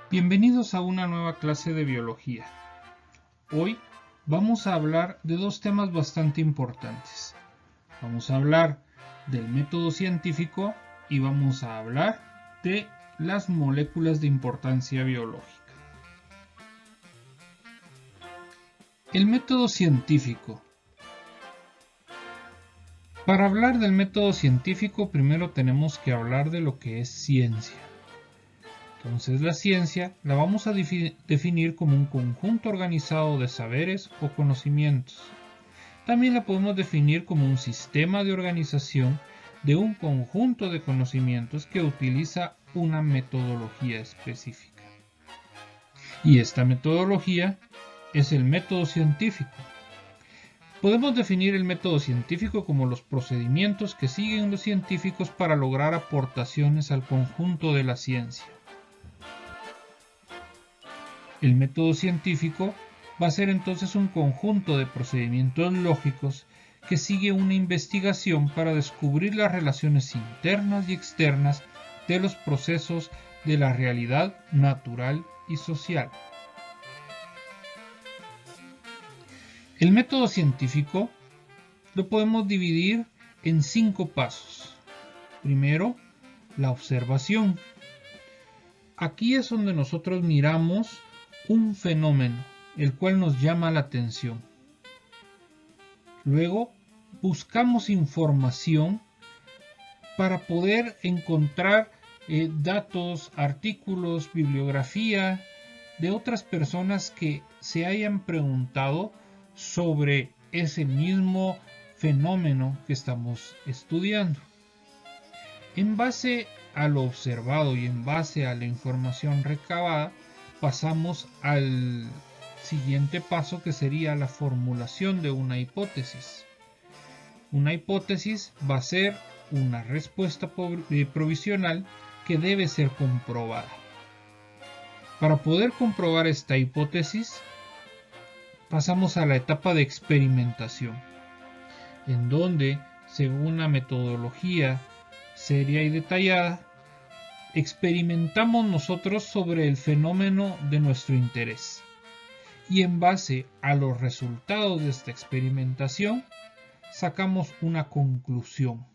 Bienvenidos a una nueva clase de biología. Hoy vamos a hablar de dos temas bastante importantes. Vamos a hablar del método científico y vamos a hablar de las moléculas de importancia biológica. El método científico. Para hablar del método científico, primero tenemos que hablar de lo que es ciencia. Entonces la ciencia la vamos a definir como un conjunto organizado de saberes o conocimientos. También la podemos definir como un sistema de organización de un conjunto de conocimientos que utiliza una metodología específica. Y esta metodología es el método científico. Podemos definir el método científico como los procedimientos que siguen los científicos para lograr aportaciones al conjunto de la ciencia. El método científico va a ser entonces un conjunto de procedimientos lógicos que sigue una investigación para descubrir las relaciones internas y externas de los procesos de la realidad natural y social. El método científico lo podemos dividir en 5 pasos. Primero, la observación. Aquí es donde nosotros miramos un fenómeno, el cual nos llama la atención. Luego, buscamos información para poder encontrar datos, artículos, bibliografía de otras personas que se hayan preguntado sobre ese mismo fenómeno que estamos estudiando. En base a lo observado y en base a la información recabada, pasamos al siguiente paso, que sería la formulación de una hipótesis. Una hipótesis va a ser una respuesta provisional que debe ser comprobada. Para poder comprobar esta hipótesis, pasamos a la etapa de experimentación, en donde, según una metodología seria y detallada, experimentamos nosotros sobre el fenómeno de nuestro interés. Y en base a los resultados de esta experimentación, sacamos una conclusión.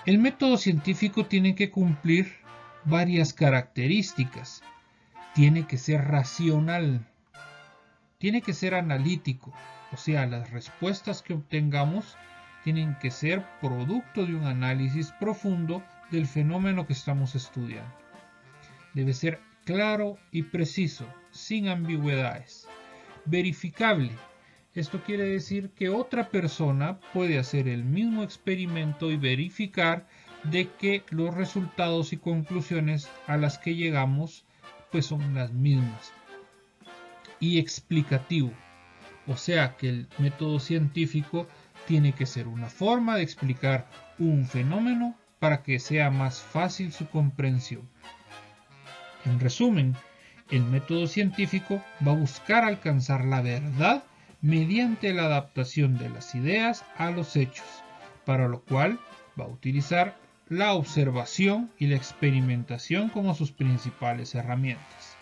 El método científico tiene que cumplir varias características. Tiene que ser racional, tiene que ser analítico, o sea, las respuestas que obtengamos tienen que ser producto de un análisis profundo del fenómeno que estamos estudiando. Debe ser claro y preciso, sin ambigüedades. Verificable. Esto quiere decir que otra persona puede hacer el mismo experimento y verificar de que los resultados y conclusiones a las que llegamos pues son las mismas. Y explicativo. O sea que el método científico tiene que ser una forma de explicar un fenómeno para que sea más fácil su comprensión. En resumen, el método científico va a buscar alcanzar la verdad mediante la adaptación de las ideas a los hechos, para lo cual va a utilizar la observación y la experimentación como sus principales herramientas.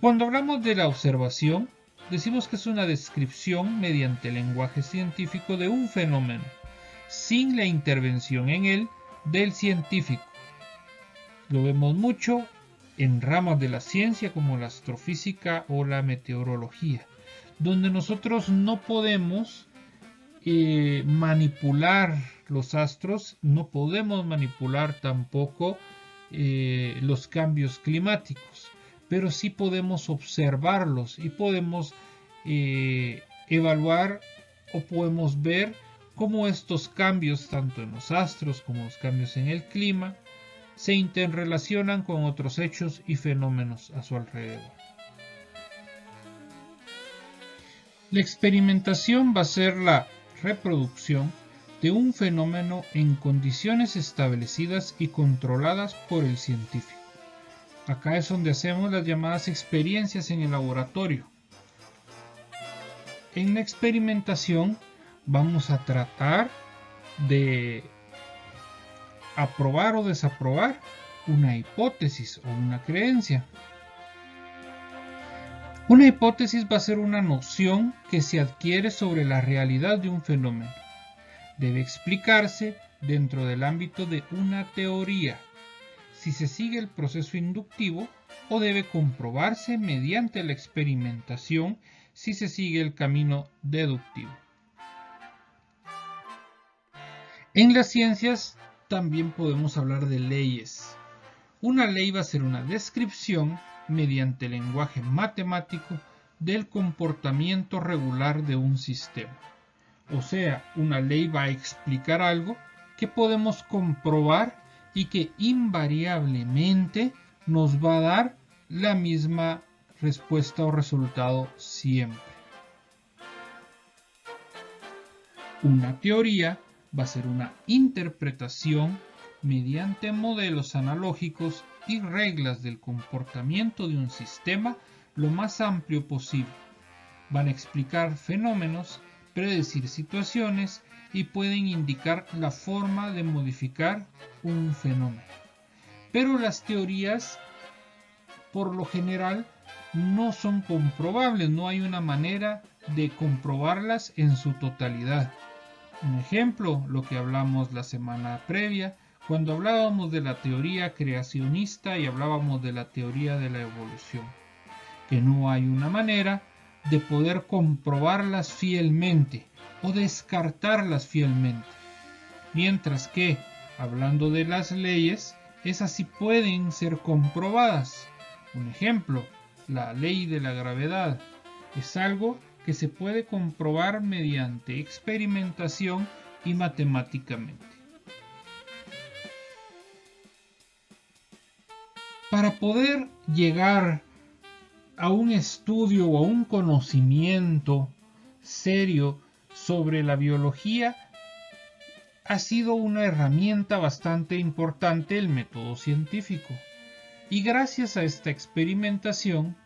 Cuando hablamos de la observación, decimos que es una descripción mediante el lenguaje científico de un fenómeno, sin la intervención en él del científico. Lo vemos mucho en ramas de la ciencia como la astrofísica o la meteorología, donde nosotros no podemos manipular los astros, no podemos manipular tampoco los cambios climáticos, pero sí podemos observarlos y podemos evaluar o podemos ver cómo estos cambios, tanto en los astros como los cambios en el clima, se interrelacionan con otros hechos y fenómenos a su alrededor. La experimentación va a ser la reproducción de un fenómeno en condiciones establecidas y controladas por el científico. Acá es donde hacemos las llamadas experiencias en el laboratorio. En la experimentación vamos a tratar de aprobar o desaprobar una hipótesis o una creencia. Una hipótesis va a ser una noción que se adquiere sobre la realidad de un fenómeno. Debe explicarse dentro del ámbito de una teoría, si se sigue el proceso inductivo, o debe comprobarse mediante la experimentación si se sigue el camino deductivo. En las ciencias también podemos hablar de leyes. Una ley va a ser una descripción mediante lenguaje matemático del comportamiento regular de un sistema. O sea, una ley va a explicar algo que podemos comprobar y que invariablemente nos va a dar la misma respuesta o resultado siempre. Una teoría va a ser una interpretación mediante modelos analógicos y reglas del comportamiento de un sistema lo más amplio posible. Van a explicar fenómenos, predecir situaciones y pueden indicar la forma de modificar un fenómeno. Pero las teorías, por lo general, no son comprobables, no hay una manera de comprobarlas en su totalidad. Un ejemplo, lo que hablamos la semana previa, cuando hablábamos de la teoría creacionista y hablábamos de la teoría de la evolución, que no hay una manera de poder comprobarlas fielmente o descartarlas fielmente. Mientras que, hablando de las leyes, esas sí pueden ser comprobadas. Un ejemplo, la ley de la gravedad es algo que se puede comprobar mediante experimentación y matemáticamente. Para poder llegar a un estudio o a un conocimiento serio sobre la biología, ha sido una herramienta bastante importante el método científico. Y gracias a esta experimentación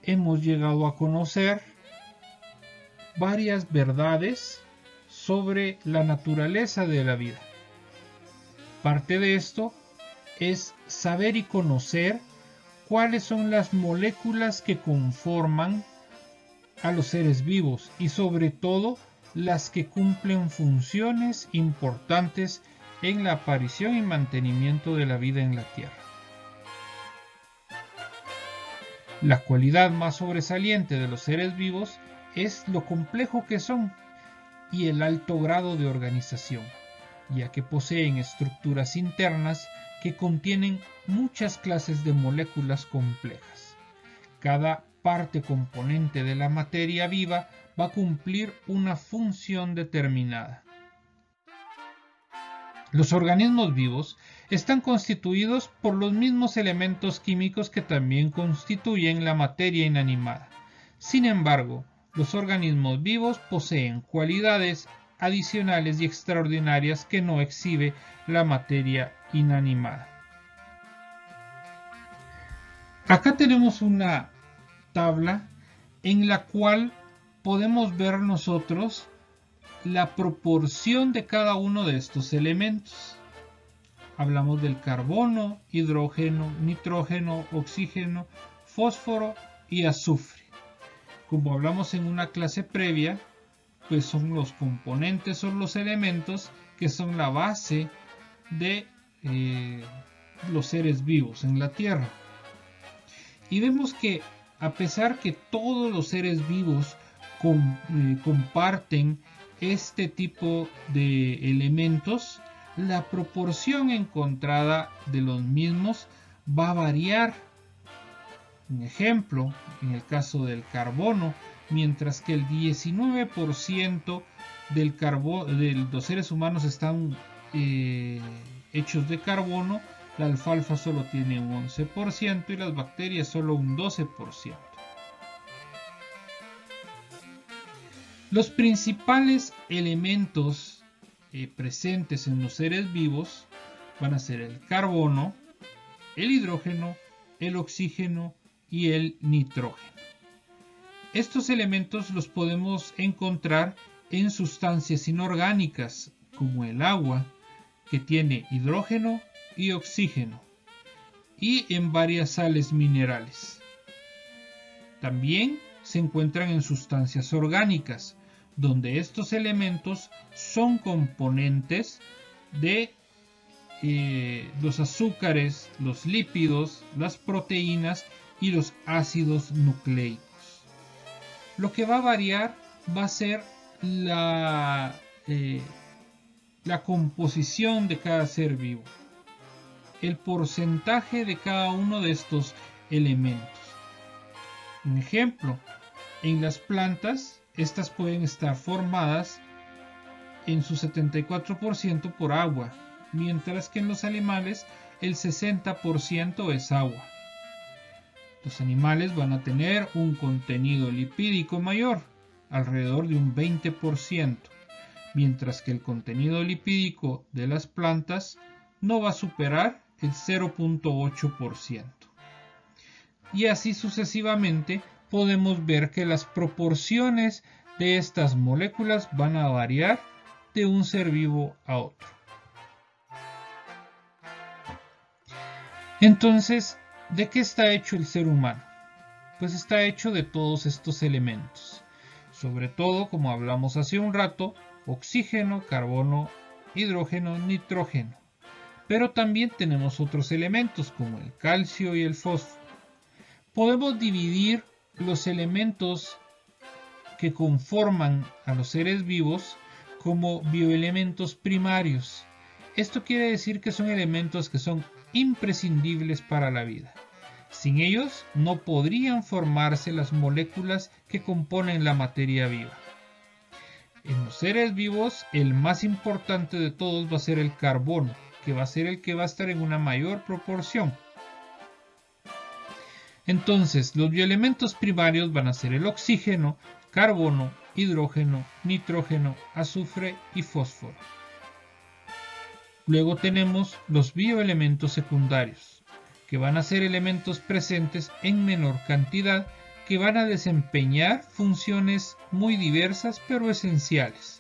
hemos llegado a conocer varias verdades sobre la naturaleza de la vida. Parte de esto es saber y conocer cuáles son las moléculas que conforman a los seres vivos y sobre todo las que cumplen funciones importantes en la aparición y mantenimiento de la vida en la Tierra. La cualidad más sobresaliente de los seres vivos es lo complejo que son y el alto grado de organización, ya que poseen estructuras internas que contienen muchas clases de moléculas complejas. Cada parte componente de la materia viva va a cumplir una función determinada. Los organismos vivos están constituidos por los mismos elementos químicos que también constituyen la materia inanimada. Sin embargo, los organismos vivos poseen cualidades adicionales y extraordinarias que no exhibe la materia inanimada. Acá tenemos una tabla en la cual podemos ver nosotros la proporción de cada uno de estos elementos. Hablamos del carbono, hidrógeno, nitrógeno, oxígeno, fósforo y azufre. Como hablamos en una clase previa, pues son los componentes, son los elementos que son la base de los seres vivos en la Tierra. Y vemos que a pesar que todos los seres vivos comparten este tipo de elementos, la proporción encontrada de los mismos va a variar. Un ejemplo, en el caso del carbono, mientras que el 19% de los seres humanos están hechos de carbono, la alfalfa solo tiene un 11% y las bacterias solo un 12%. Los principales elementos presentes en los seres vivos van a ser el carbono, el hidrógeno, el oxígeno y el nitrógeno. Estos elementos los podemos encontrar en sustancias inorgánicas como el agua, que tiene hidrógeno y oxígeno, y en varias sales minerales. También se encuentran en sustancias orgánicas, donde estos elementos son componentes de los azúcares, los lípidos, las proteínas y los ácidos nucleicos. Lo que va a variar va a ser la composición de cada ser vivo, el porcentaje de cada uno de estos elementos. Un ejemplo, en las plantas, estas pueden estar formadas en su 74% por agua, mientras que en los animales el 60% es agua. Los animales van a tener un contenido lipídico mayor, alrededor de un 20%, mientras que el contenido lipídico de las plantas no va a superar el 0.8%. Y así sucesivamente podemos ver que las proporciones de estas moléculas van a variar de un ser vivo a otro. Entonces, ¿de qué está hecho el ser humano? Pues está hecho de todos estos elementos. Sobre todo, como hablamos hace un rato, oxígeno, carbono, hidrógeno, nitrógeno. Pero también tenemos otros elementos como el calcio y el fósforo. Podemos dividir los elementos que conforman a los seres vivos como bioelementos primarios. Esto quiere decir que son elementos que son imprescindibles para la vida. Sin ellos no podrían formarse las moléculas que componen la materia viva. En los seres vivos, el más importante de todos va a ser el carbono, que va a ser el que va a estar en una mayor proporción. Entonces, los bioelementos primarios van a ser el oxígeno, carbono, hidrógeno, nitrógeno, azufre y fósforo. Luego tenemos los bioelementos secundarios, que van a ser elementos presentes en menor cantidad, que van a desempeñar funciones muy diversas pero esenciales.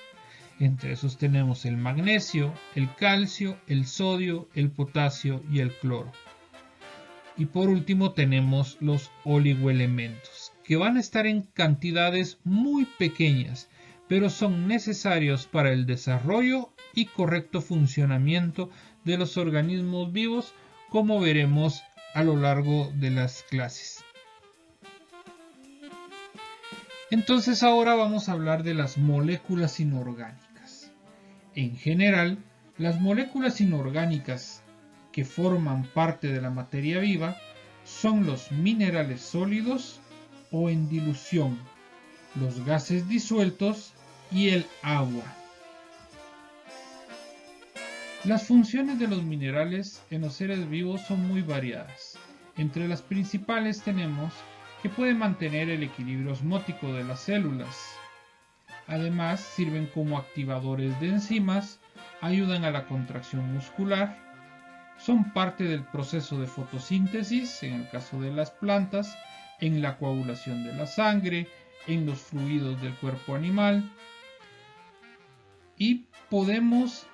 Entre esos tenemos el magnesio, el calcio, el sodio, el potasio y el cloro. Y por último tenemos los oligoelementos, que van a estar en cantidades muy pequeñas, pero son necesarios para el desarrollo y correcto funcionamiento de los organismos vivos, como veremos a lo largo de las clases. Entonces ahora vamos a hablar de las moléculas inorgánicas. En general, las moléculas inorgánicas que forman parte de la materia viva son los minerales sólidos o en dilución, los gases disueltos y el agua. Las funciones de los minerales en los seres vivos son muy variadas. Entre las principales tenemos que pueden mantener el equilibrio osmótico de las células. Además, sirven como activadores de enzimas, ayudan a la contracción muscular, son parte del proceso de fotosíntesis, en el caso de las plantas, en la coagulación de la sangre, en los fluidos del cuerpo animal. Y podemos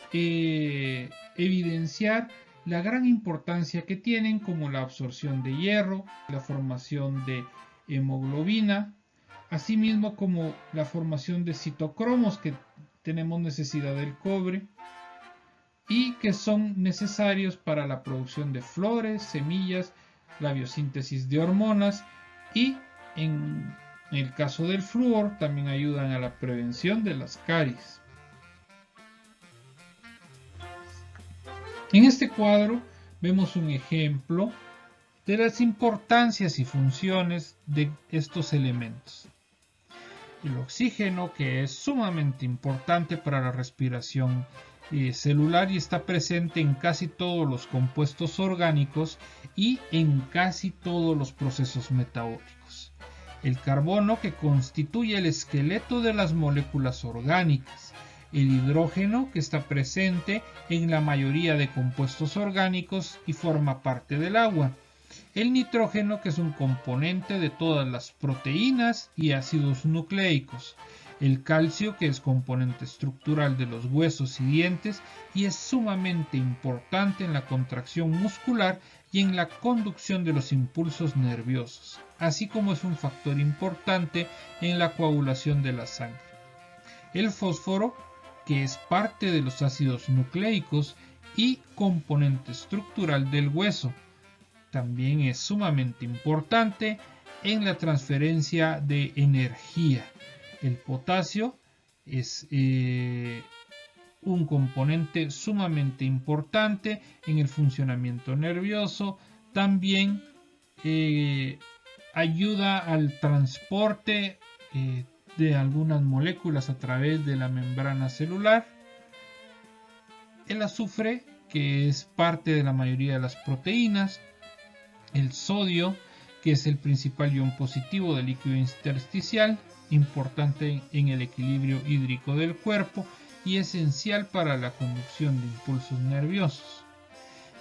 evidenciar la gran importancia que tienen, como la absorción de hierro, la formación de hemoglobina, asimismo como la formación de citocromos, que tenemos necesidad del cobre y que son necesarios para la producción de flores, semillas, la biosíntesis de hormonas, y en el caso del flúor también ayudan a la prevención de las caries. En este cuadro vemos un ejemplo de las importancias y funciones de estos elementos. El oxígeno, que es sumamente importante para la respiración celular y está presente en casi todos los compuestos orgánicos y en casi todos los procesos metabólicos. El carbono, que constituye el esqueleto de las moléculas orgánicas. El hidrógeno, que está presente en la mayoría de compuestos orgánicos y forma parte del agua. El nitrógeno, que es un componente de todas las proteínas y ácidos nucleicos. El calcio, que es componente estructural de los huesos y dientes y es sumamente importante en la contracción muscular y en la conducción de los impulsos nerviosos, así como es un factor importante en la coagulación de la sangre. El fósforo, que es parte de los ácidos nucleicos y componente estructural del hueso, también es sumamente importante en la transferencia de energía. El potasio es un componente sumamente importante en el funcionamiento nervioso. También ayuda al transporte de algunas moléculas a través de la membrana celular. El azufre, que es parte de la mayoría de las proteínas. El sodio, que es el principal ion positivo del líquido intersticial, importante en el equilibrio hídrico del cuerpo y esencial para la conducción de impulsos nerviosos.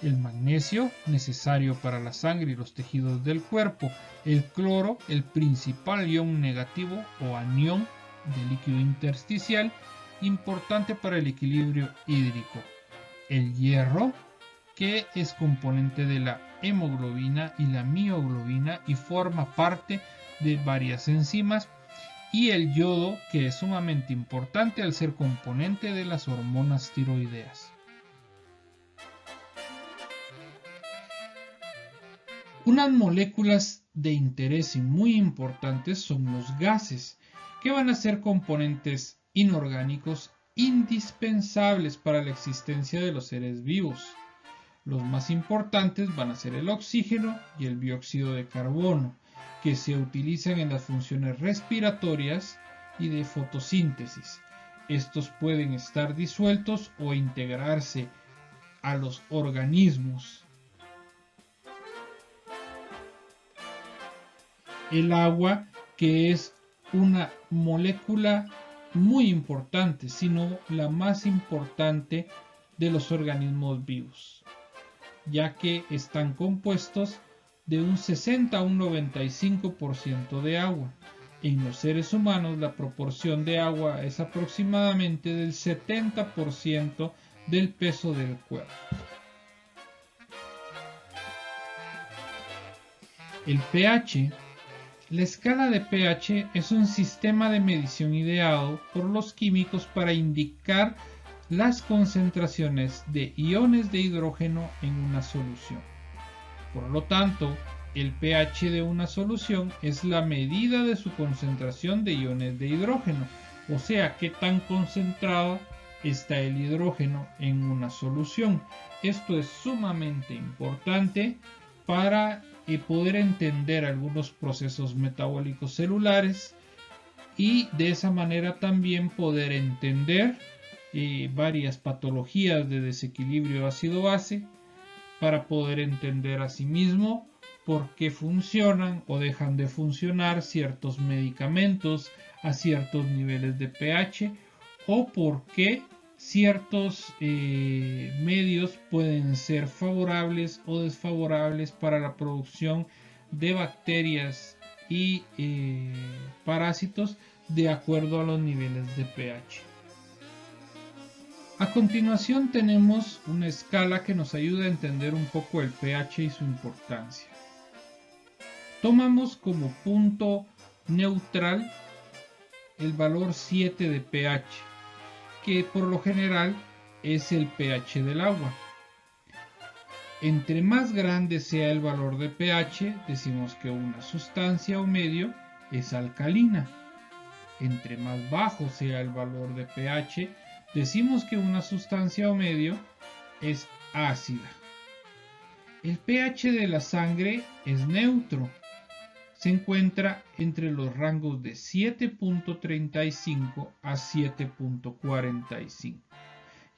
El magnesio, necesario para la sangre y los tejidos del cuerpo. El cloro, el principal ion negativo o anión del líquido intersticial, importante para el equilibrio hídrico. El hierro, que es componente de la hemoglobina y la mioglobina y forma parte de varias enzimas. Y el yodo, que es sumamente importante al ser componente de las hormonas tiroideas. Unas moléculas de interés y muy importantes son los gases, que van a ser componentes inorgánicos indispensables para la existencia de los seres vivos. Los más importantes van a ser el oxígeno y el dióxido de carbono, que se utilizan en las funciones respiratorias y de fotosíntesis. Estos pueden estar disueltos o integrarse a los organismos. El agua, que es una molécula muy importante, sino la más importante de los organismos vivos, ya que están compuestos de un 60 a un 95% de agua. En los seres humanos la proporción de agua es aproximadamente del 70% del peso del cuerpo. El pH. La escala de pH es un sistema de medición ideado por los químicos para indicar las concentraciones de iones de hidrógeno en una solución. Por lo tanto, el pH de una solución es la medida de su concentración de iones de hidrógeno, o sea, qué tan concentrado está el hidrógeno en una solución. Esto es sumamente importante para poder entender algunos procesos metabólicos celulares y de esa manera también poder entender varias patologías de desequilibrio ácido-base, para poder entender asimismo por qué funcionan o dejan de funcionar ciertos medicamentos a ciertos niveles de pH o por qué ciertos medios pueden ser favorables o desfavorables para la producción de bacterias y parásitos de acuerdo a los niveles de pH. A continuación tenemos una escala que nos ayuda a entender un poco el pH y su importancia. Tomamos como punto neutral el valor 7 de pH, que por lo general es el pH del agua. Entre más grande sea el valor de pH, decimos que una sustancia o medio es alcalina. Entre más bajo sea el valor de pH, decimos que una sustancia o medio es ácida. El pH de la sangre es neutro. Se encuentra entre los rangos de 7.35 a 7.45.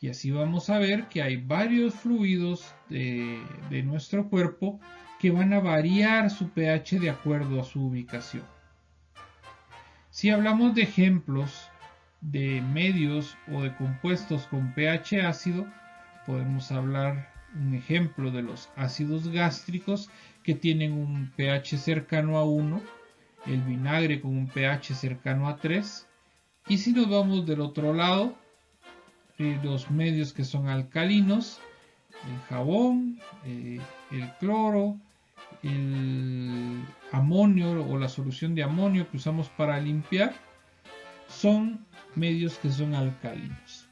Y así vamos a ver que hay varios fluidos de nuestro cuerpo que van a variar su pH de acuerdo a su ubicación. Si hablamos de ejemplos de medios o de compuestos con pH ácido, podemos hablar un ejemplo de los ácidos gástricos que tienen un pH cercano a 1, el vinagre con un pH cercano a 3, Y si nos vamos del otro lado, los medios que son alcalinos, el jabón, el cloro, el amonio o la solución de amonio que usamos para limpiar, son medios que son alcalinos.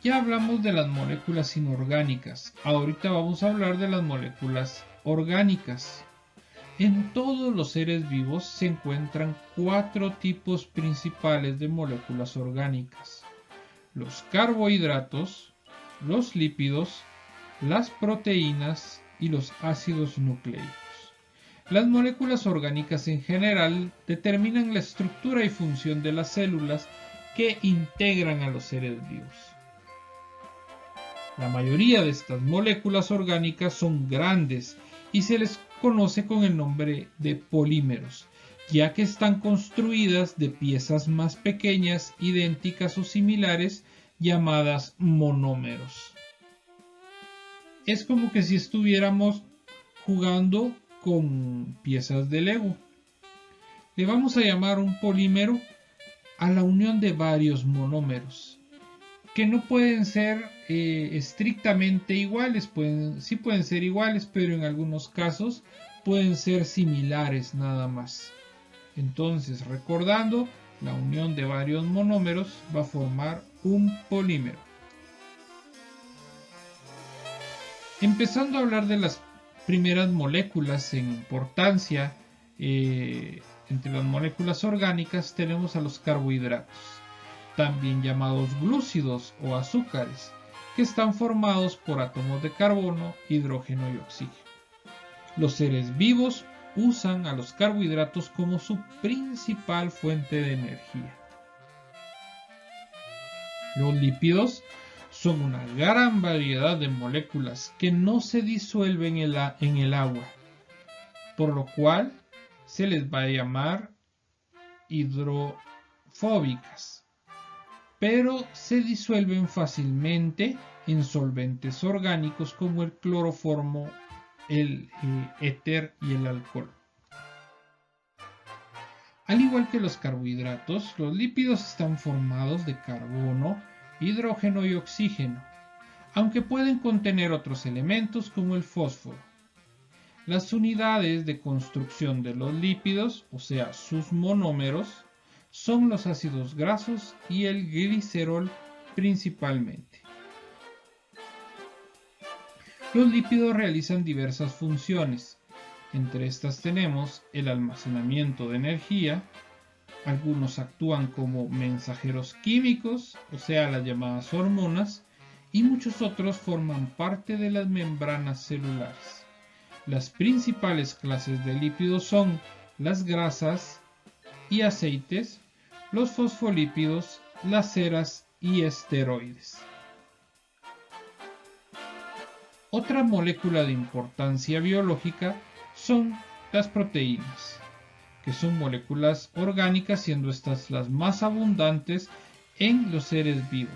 Ya hablamos de las moléculas inorgánicas, ahorita vamos a hablar de las moléculas orgánicas. En todos los seres vivos se encuentran 4 tipos principales de moléculas orgánicas: los carbohidratos, los lípidos, las proteínas y los ácidos nucleicos. Las moléculas orgánicas en general determinan la estructura y función de las células que integran a los seres vivos. La mayoría de estas moléculas orgánicas son grandes y se les conoce con el nombre de polímeros, ya que están construidas de piezas más pequeñas, idénticas o similares, llamadas monómeros. Es como que si estuviéramos jugando con piezas de Lego. Le vamos a llamar un polímero a la unión de varios monómeros, que no pueden ser estrictamente iguales, sí pueden ser iguales, pero en algunos casos pueden ser similares nada más. Entonces, recordando, la unión de varios monómeros va a formar un polímero. Empezando a hablar de las primeras moléculas en importancia, entre las moléculas orgánicas tenemos a los carbohidratos, también llamados glúcidos o azúcares, que están formados por átomos de carbono, hidrógeno y oxígeno. Los seres vivos usan a los carbohidratos como su principal fuente de energía. Los lípidos son una gran variedad de moléculas que no se disuelven en el agua, por lo cual se les va a llamar hidrofóbicas, pero se disuelven fácilmente en solventes orgánicos como el cloroformo, el éter y el alcohol. Al igual que los carbohidratos, los lípidos están formados de carbono, hidrógeno y oxígeno, aunque pueden contener otros elementos como el fósforo. Las unidades de construcción de los lípidos, o sea, sus monómeros, son los ácidos grasos y el glicerol principalmente. Los lípidos realizan diversas funciones. Entre estas tenemos el almacenamiento de energía. Algunos actúan como mensajeros químicos, o sea, las llamadas hormonas, y muchos otros forman parte de las membranas celulares. Las principales clases de lípidos son las grasas y aceites, los fosfolípidos, las ceras y esteroides. Otra molécula de importancia biológica son las proteínas, que son moléculas orgánicas, siendo estas las más abundantes en los seres vivos,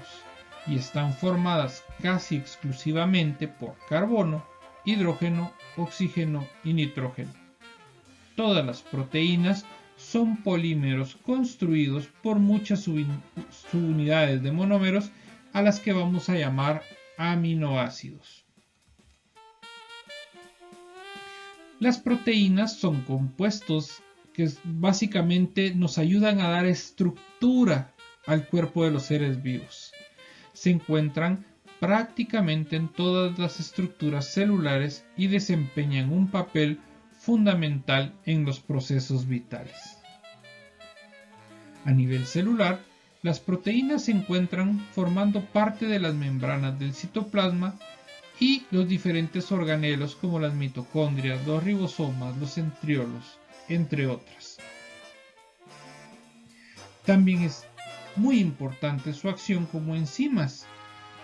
y están formadas casi exclusivamente por carbono, hidrógeno, oxígeno y nitrógeno. Todas las proteínas son polímeros construidos por muchas subunidades de monómeros, a las que vamos a llamar aminoácidos. Las proteínas son compuestos que básicamente nos ayudan a dar estructura al cuerpo de los seres vivos. Se encuentran prácticamente en todas las estructuras celulares y desempeñan un papel fundamental en los procesos vitales. A nivel celular, las proteínas se encuentran formando parte de las membranas del citoplasma y los diferentes organelos como las mitocondrias, los ribosomas, los centriolos, entre otras. También es muy importante su acción como enzimas,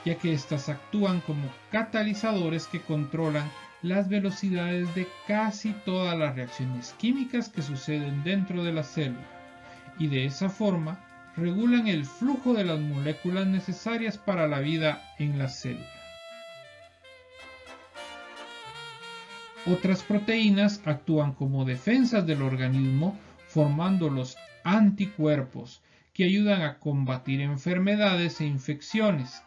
ya que éstas actúan como catalizadores que controlan las velocidades de casi todas las reacciones químicas que suceden dentro de la célula, y de esa forma regulan el flujo de las moléculas necesarias para la vida en la célula. Otras proteínas actúan como defensas del organismo, formando los anticuerpos que ayudan a combatir enfermedades e infecciones.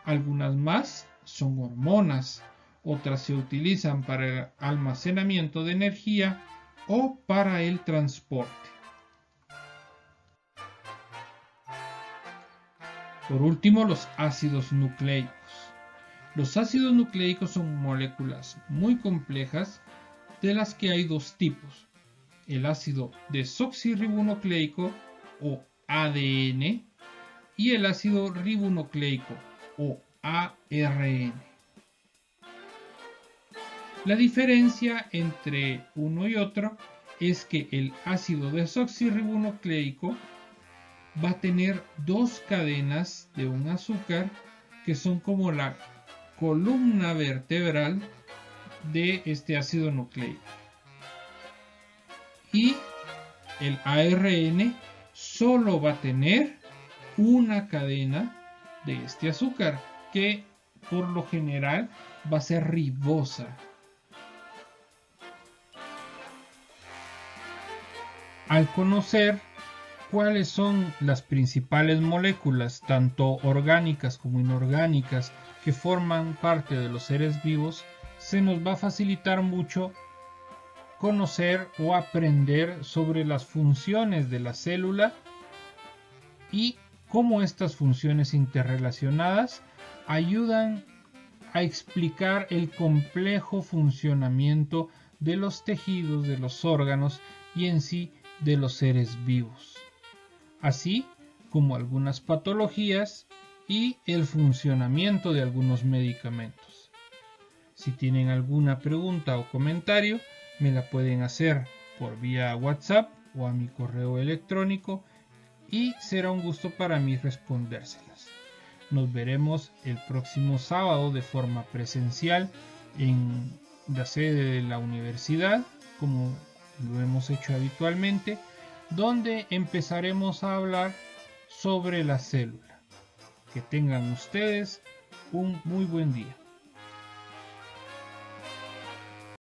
Algunas más son hormonas, otras se utilizan para el almacenamiento de energía o para el transporte. Por último, los ácidos nucleicos. Los ácidos nucleicos son moléculas muy complejas de las que hay dos tipos: el ácido desoxirribonucleico o ADN y el ácido ribonucleico o ARN. La diferencia entre uno y otro es que el ácido desoxirribonucleico va a tener dos cadenas de un azúcar que son como la columna vertebral de este ácido nucleico. Y el ARN solo va a tener una cadena de este azúcar, que por lo general va a ser ribosa. Al conocer cuáles son las principales moléculas, tanto orgánicas como inorgánicas, que forman parte de los seres vivos, se nos va a facilitar mucho conocer o aprender sobre las funciones de la célula y cómo estas funciones interrelacionadas ayudan a explicar el complejo funcionamiento de los tejidos, de los órganos y en sí de los seres vivos, así como algunas patologías y el funcionamiento de algunos medicamentos. Si tienen alguna pregunta o comentario, me la pueden hacer por vía WhatsApp o a mi correo electrónico y será un gusto para mí respondérselas. Nos veremos el próximo sábado de forma presencial en la sede de la universidad, como lo hemos hecho habitualmente, donde empezaremos a hablar sobre la célula. Que tengan ustedes un muy buen día.